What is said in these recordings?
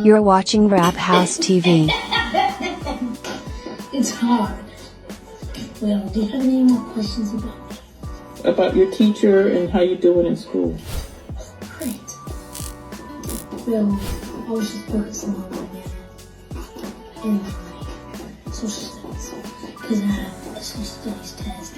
You're watching Rap House TV. It's hard. Well, do you have any more questions about me? About your teacher and how you're doing in school. Great. Well, I was just focusing on my math and my social studies. Because I have a social studies test.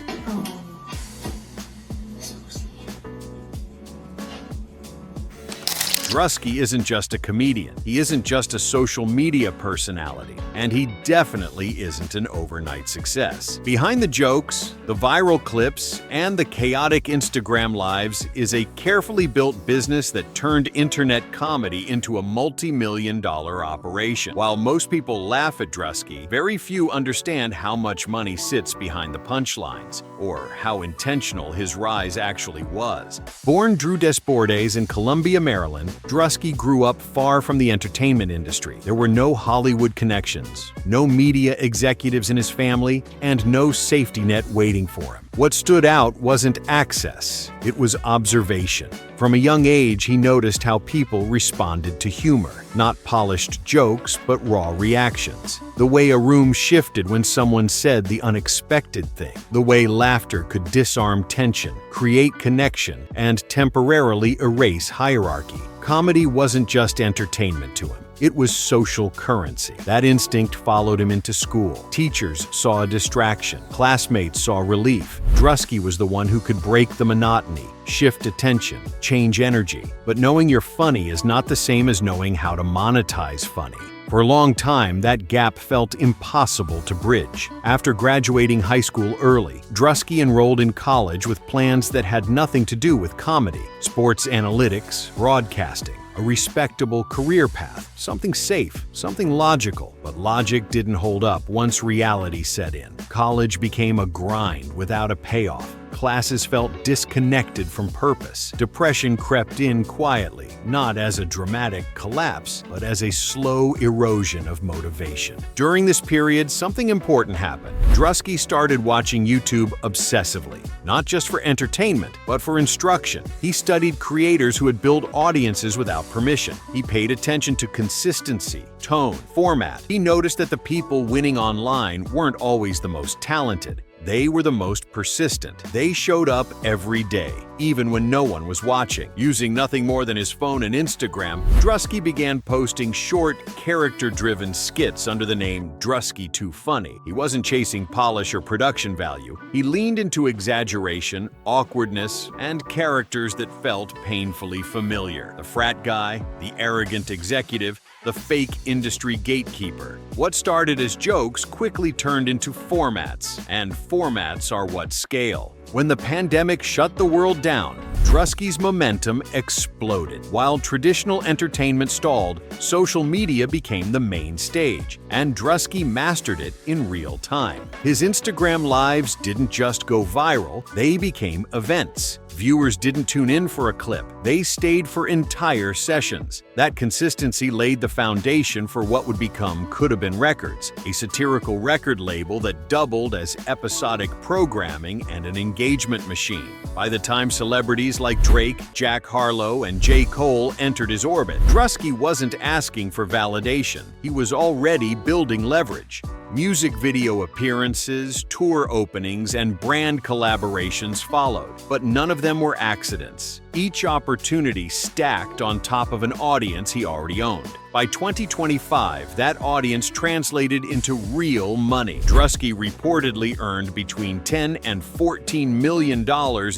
Druski isn't just a comedian, he isn't just a social media personality, and he definitely isn't an overnight success. Behind the jokes, the viral clips, and the chaotic Instagram lives is a carefully built business that turned internet comedy into a multi-million-dollar operation. While most people laugh at Druski, very few understand how much money sits behind the punchlines, or how intentional his rise actually was. Born Drew Desbordes in Columbia, Maryland, Druski grew up far from the entertainment industry. There were no Hollywood connections, no media executives in his family, and no safety net waiting for him. What stood out wasn't access, it was observation. From a young age, he noticed how people responded to humor, not polished jokes, but raw reactions. The way a room shifted when someone said the unexpected thing. The way laughter could disarm tension, create connection, and temporarily erase hierarchy. Comedy wasn't just entertainment to him. It was social currency. That instinct followed him into school. Teachers saw a distraction. Classmates saw relief. Druski was the one who could break the monotony, shift attention, change energy. But knowing you're funny is not the same as knowing how to monetize funny. For a long time, that gap felt impossible to bridge. After graduating high school early, Druski enrolled in college with plans that had nothing to do with comedy, sports analytics, broadcasting, a respectable career path, something safe, something logical. But logic didn't hold up once reality set in. College became a grind without a payoff. Classes felt disconnected from purpose. Depression crept in quietly, not as a dramatic collapse, but as a slow erosion of motivation. During this period, something important happened. Druski started watching YouTube obsessively, not just for entertainment, but for instruction. He studied creators who had built audiences without permission. He paid attention to consistency, tone, format. He noticed that the people winning online weren't always the most talented. They were the most persistent. They showed up every day, even when no one was watching. Using nothing more than his phone and Instagram, Druski began posting short, character-driven skits under the name Druski Too Funny. He wasn't chasing polish or production value. He leaned into exaggeration, awkwardness, and characters that felt painfully familiar. The frat guy, the arrogant executive, the fake industry gatekeeper. What started as jokes quickly turned into formats, and formats are what scale. When the pandemic shut the world down, Druski's momentum exploded. While traditional entertainment stalled, social media became the main stage, and Druski mastered it in real time. His Instagram lives didn't just go viral, they became events. Viewers didn't tune in for a clip, they stayed for entire sessions. That consistency laid the foundation for what would become Coulda Been Records, a satirical record label that doubled as episodic programming and an engagement machine. By the time celebrities like Drake, Jack Harlow, and J. Cole entered his orbit, Druski wasn't asking for validation. He was already building leverage. Music video appearances, tour openings, and brand collaborations followed, but none of them were accidents. Each opportunity stacked on top of an audience he already owned. By 2025, that audience translated into real money. Druski reportedly earned between $10 and $14 million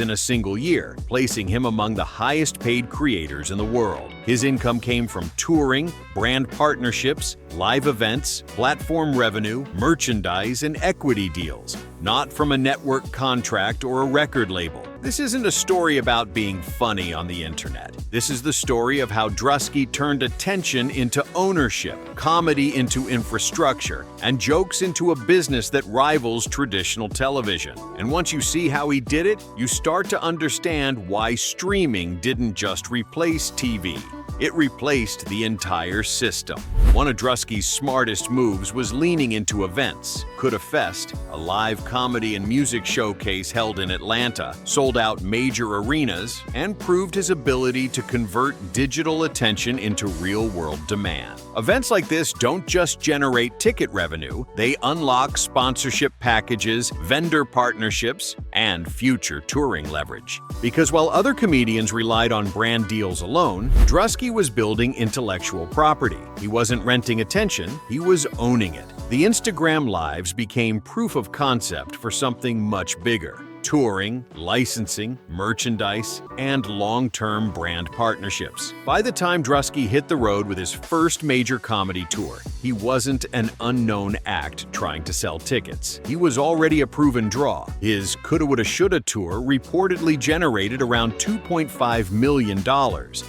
in a single year, placing him among the highest-paid creators in the world. His income came from touring, brand partnerships, live events, platform revenue, merchandise, and equity deals, not from a network contract or a record label. This isn't a story about being funny on the internet. This is the story of how Druski turned attention into ownership, comedy into infrastructure, and jokes into a business that rivals traditional television. And once you see how he did it, you start to understand why streaming didn't just replace TV. It replaced the entire system. One of Druski's smartest moves was leaning into events. Coulda Fest, a live comedy and music showcase held in Atlanta, sold out major arenas and proved his ability to convert digital attention into real-world demand. Events like this don't just generate ticket revenue, they unlock sponsorship packages, vendor partnerships, and future touring leverage. Because while other comedians relied on brand deals alone, Druski was building intellectual property. He wasn't renting attention, he was owning it. The Instagram Lives became proof of concept for something much bigger: touring, licensing, merchandise, and long-term brand partnerships. By the time Druski hit the road with his first major comedy tour, he wasn't an unknown act trying to sell tickets. He was already a proven draw. His Coulda Woulda Shoulda tour reportedly generated around $2.5 million,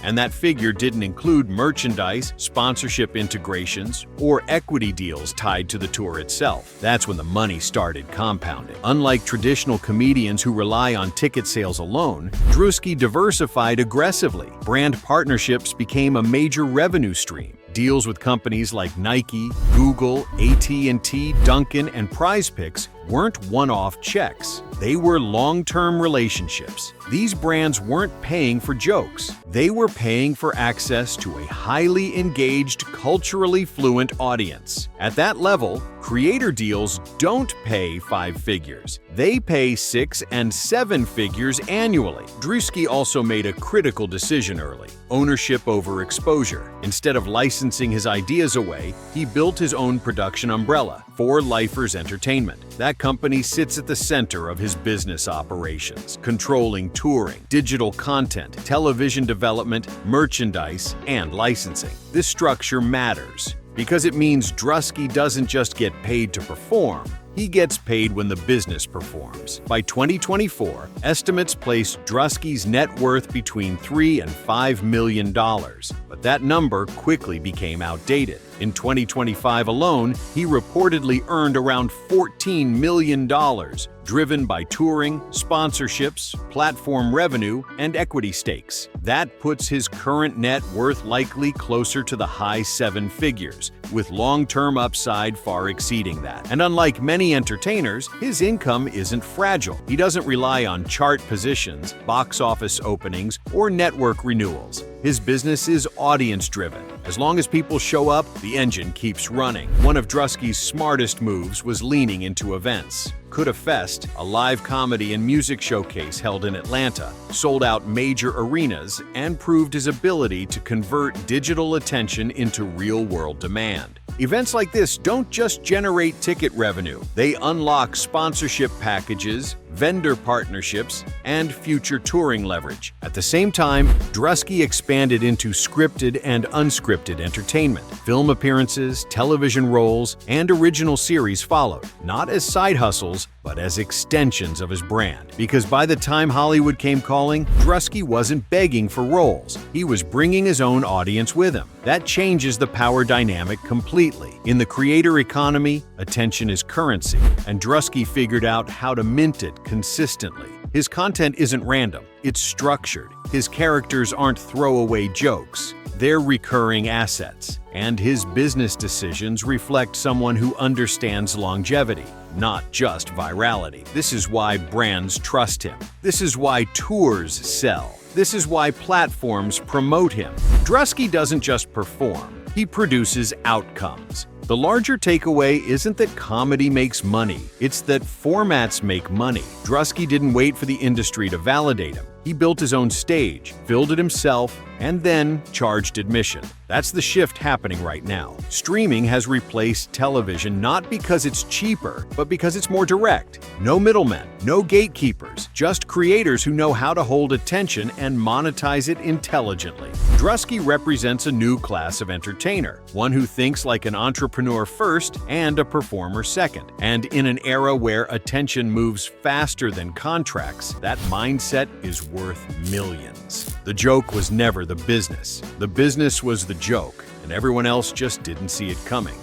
and that figure didn't include merchandise, sponsorship integrations, or equity deals tied to the tour itself. That's when the money started compounding. Unlike traditional comedians who rely on ticket sales alone, Druski diversified aggressively. Brand partnerships became a major revenue stream. Deals with companies like Nike, Google, AT&T, Dunkin', and PrizePicks weren't one-off checks. They were long-term relationships. These brands weren't paying for jokes. They were paying for access to a highly engaged, culturally fluent audience. At that level, creator deals don't pay 5 figures. They pay 6 and 7 figures annually. Druski also made a critical decision early: ownership over exposure. Instead of licensing his ideas away, he built his own production umbrella, For Lifers Entertainment. That company sits at the center of his business operations, controlling touring, digital content, television development, merchandise, and licensing. This structure matters because it means Druski doesn't just get paid to perform, he gets paid when the business performs. By 2024, estimates place Druski's net worth between $3 and $5 million, but that number quickly became outdated. In 2025 alone, he reportedly earned around $14 million, driven by touring, sponsorships, platform revenue, and equity stakes. That puts his current net worth likely closer to the high 7 figures, with long-term upside far exceeding that. And unlike many entertainers, his income isn't fragile. He doesn't rely on chart positions, box office openings, or network renewals. His business is audience-driven. As long as people show up, the engine keeps running. One of Druski's smartest moves was leaning into events. Coulda Fest, a live comedy and music showcase held in Atlanta, sold out major arenas and proved his ability to convert digital attention into real-world demand. Events like this don't just generate ticket revenue, they unlock sponsorship packages, vendor partnerships, and future touring leverage. At the same time, Druski expanded into scripted and unscripted entertainment. Film appearances, television roles, and original series followed, not as side hustles, but as extensions of his brand. Because by the time Hollywood came calling, Druski wasn't begging for roles. He was bringing his own audience with him. That changes the power dynamic completely. In the creator economy, attention is currency, and Druski figured out how to mint it consistently. His content isn't random, it's structured. His characters aren't throwaway jokes, they're recurring assets. And his business decisions reflect someone who understands longevity, not just virality. This is why brands trust him. This is why tours sell. This is why platforms promote him. Druski doesn't just perform, he produces outcomes. The larger takeaway isn't that comedy makes money, it's that formats make money. Druski didn't wait for the industry to validate him. He built his own stage, filled it himself, and then charged admission. That's the shift happening right now. Streaming has replaced television not because it's cheaper, but because it's more direct. No middlemen, no gatekeepers, just creators who know how to hold attention and monetize it intelligently. Druski represents a new class of entertainer, one who thinks like an entrepreneur first and a performer second. And in an era where attention moves faster than contracts, that mindset is worth millions. The joke was never the business. The business was the joke, and everyone else just didn't see it coming.